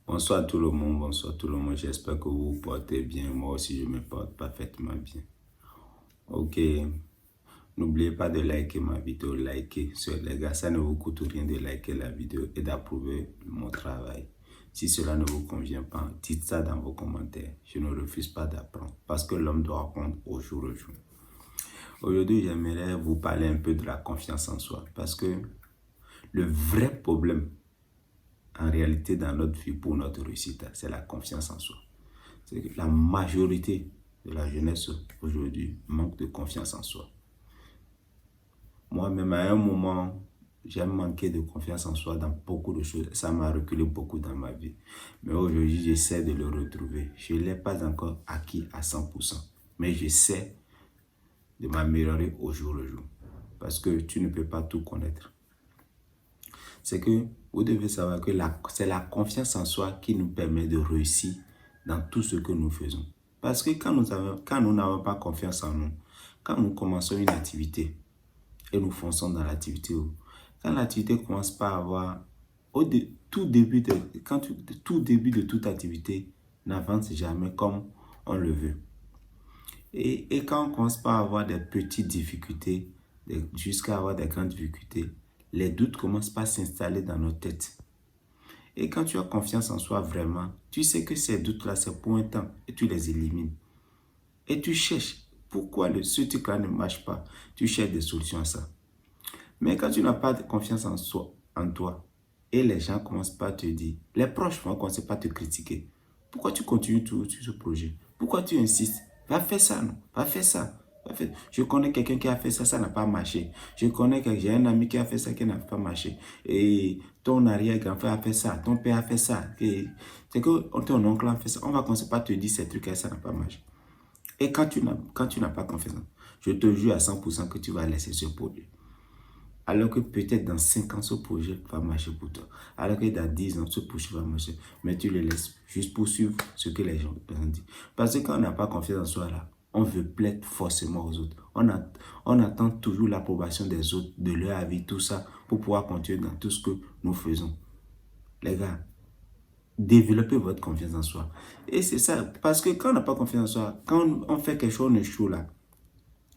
Bonsoir tout le monde, bonsoir tout le monde. J'espère que vous vous portez bien. Moi aussi, je me porte parfaitement bien. Ok, n'oubliez pas de liker ma vidéo, liker. Les gars, ça ne vous coûte rien de liker la vidéo et d'approuver mon travail. Si cela ne vous convient pas, dites ça dans vos commentaires. Je ne refuse pas d'apprendre parce que l'homme doit apprendre au jour le jour. Aujourd'hui, j'aimerais vous parler un peu de la confiance en soi parce que le vrai problème en réalité dans notre vie pour notre réussite, c'est la confiance en soi. C'est que la majorité de la jeunesse aujourd'hui manque de confiance en soi. Moi-même, à un moment, j'ai manqué de confiance en soi dans beaucoup de choses. Ça m'a reculé beaucoup dans ma vie. Mais aujourd'hui, j'essaie de le retrouver. Je ne l'ai pas encore acquis à 100%. Mais j'essaie de m'améliorer au jour le jour. Parce que tu ne peux pas tout connaître. C'est que vous devez savoir que c'est la confiance en soi qui nous permet de réussir dans tout ce que nous faisons. Parce que quand nous n'avons pas confiance en nous, quand nous commençons une activité et nous fonçons dans l'activité, quand l'activité commence pas à avoir, tout début de toute activité n'avance jamais comme on le veut. Et quand on commence pas à avoir des petites difficultés, jusqu'à avoir des grandes difficultés, les doutes commencent pas à s'installer dans nos têtes. Et quand tu as confiance en soi vraiment, tu sais que ces doutes-là, c'est pour un temps et tu les élimines. Et tu cherches pourquoi ce truc-là ne marche pas. Tu cherches des solutions à ça. Mais quand tu n'as pas de confiance en toi, et les gens commencent pas à te dire, les proches vont commencer pas à te critiquer. Pourquoi tu continues tout sur ce projet? Pourquoi tu insistes? Va faire ça, non? Va faire ça. Je connais quelqu'un qui a fait ça, ça n'a pas marché. J'ai un ami qui a fait ça, qui n'a pas marché. Et ton arrière-grand-frère a fait ça, ton père a fait ça. C'est que ton oncle a fait ça. On va commencer par te dire ces trucs et ça n'a pas marché. Et quand tu n'as pas confiance, je te jure à 100% que tu vas laisser ce projet. Alors que peut-être dans 5 ans, ce projet va marcher pour toi. Alors que dans 10 ans, ce projet va marcher. Mais tu le laisses juste pour suivre ce que les gens disent. Parce que quand on n'a pas confiance en soi, là, on veut plaire forcément aux autres. On attend toujours l'approbation des autres, de leur avis, tout ça, pour pouvoir continuer dans tout ce que nous faisons. Les gars, développez votre confiance en soi. Et c'est ça. Parce que quand on n'a pas confiance en soi, quand on fait quelque chose, on échoue là.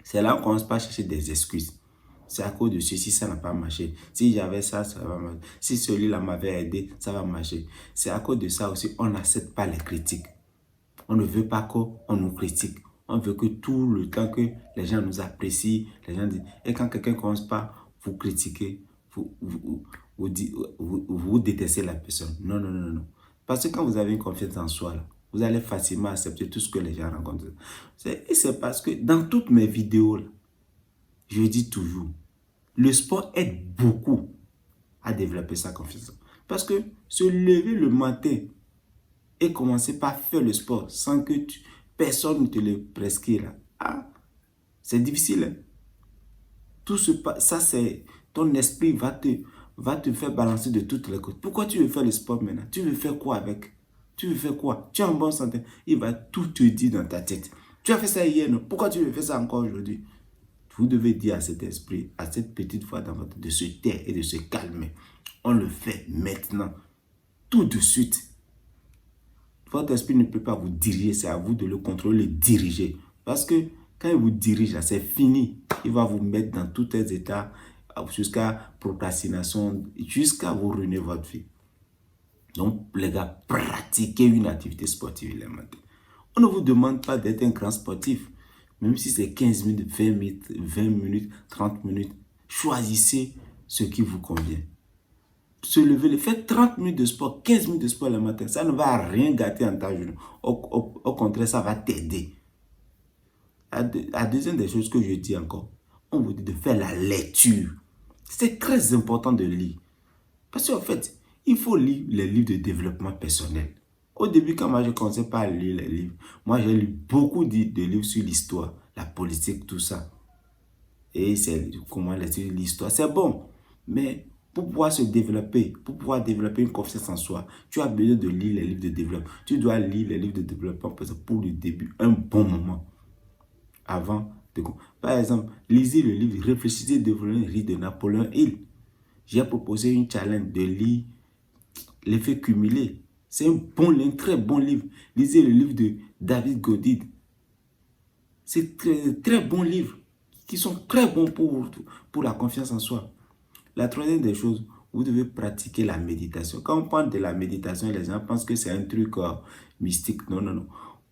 C'est là qu'on commence pas à chercher des excuses. C'est à cause de ceci, ça n'a pas marché. Si j'avais ça, ça va marcher. Si celui-là m'avait aidé, ça va marcher. C'est à cause de ça aussi, on n'accepte pas les critiques. On ne veut pas qu'on nous critique. On veut que tout le temps que les gens nous apprécient, les gens disent. Et quand quelqu'un commence pas à vous critiquer, vous détestez la personne. Non, non, non, non. Parce que quand vous avez une confiance en soi, là, vous allez facilement accepter tout ce que les gens rencontrent. Et c'est parce que dans toutes mes vidéos, là, je dis toujours, le sport aide beaucoup à développer sa confiance. Parce que se lever le matin et commencer par faire le sport sans que personne ne te le prescrit là, c'est difficile. Hein? Ça, c'est ton esprit va te faire balancer de toutes les côtes. Pourquoi tu veux faire le sport maintenant? Tu veux faire quoi avec? Tu veux faire quoi? Tu es en bonne santé. Il va tout te dire dans ta tête. Tu as fait ça hier, non? Pourquoi tu veux faire ça encore aujourd'hui? Vous devez dire à cet esprit, à cette petite voix dans votre tête, de se taire et de se calmer. On le fait maintenant, tout de suite. Votre esprit ne peut pas vous diriger, c'est à vous de le contrôler, le diriger. Parce que quand il vous dirige, c'est fini. Il va vous mettre dans tous les états, jusqu'à procrastination, jusqu'à vous ruiner votre vie. Donc, les gars, pratiquez une activité sportive élémentaire. On ne vous demande pas d'être un grand sportif. Même si c'est 15 minutes, 20 minutes, 30 minutes, choisissez ce qui vous convient. Se lever, faites 30 minutes de sport, 15 minutes de sport le matin. Ça ne va rien gâter en ta journée. Au contraire, ça va t'aider. La deuxième des choses que je dis encore, on vous dit de faire la lecture. C'est très important de lire. Parce qu'en fait, il faut lire les livres de développement personnel. Au début, quand moi je ne commençais pas à lire les livres, moi j'ai lu beaucoup de livres sur l'histoire, la politique, tout ça. Et c'est comment l'histoire, c'est bon. Mais pour pouvoir se développer, pour pouvoir développer une confiance en soi, tu as besoin de lire les livres de développement. Tu dois lire les livres de développement pour le début, un bon moment. Avant de... Par exemple, lisez le livre Réfléchissez, développez le livre de Napoléon Hill. J'ai proposé une challenge de lire l'effet cumulé. C'est un très bon livre. Lisez le livre de David Godin. C'est très bon livre qui sont très bons pour la confiance en soi. La troisième des choses, vous devez pratiquer la méditation. Quand on parle de la méditation, les gens pensent que c'est un truc mystique. Non, non, non.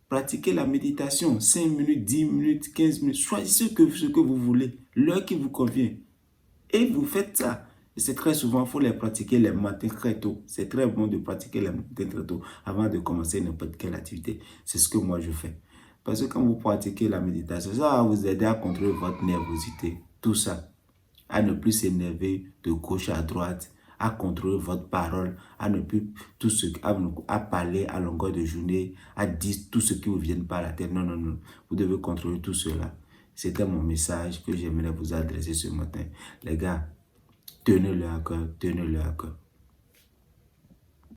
Pratiquez la méditation. 5 minutes, 10 minutes, 15 minutes. Choisissez ce que vous voulez. L'heure qui vous convient. Et vous faites ça. Et c'est très souvent, il faut les pratiquer les matins très tôt. C'est très bon de pratiquer les matins très tôt avant de commencer n'importe quelle activité. C'est ce que moi je fais. Parce que quand vous pratiquez la méditation, ça va vous aider à contrôler votre nervosité. Tout ça. À ne plus s'énerver de gauche à droite, à contrôler votre parole, à ne plus à parler à longueur de journée, à dire tout ce qui vous vient par la tête. Non, non, non. Vous devez contrôler tout cela. C'était mon message que j'aimerais vous adresser ce matin. Les gars, tenez-le à cœur, tenez-le à cœur.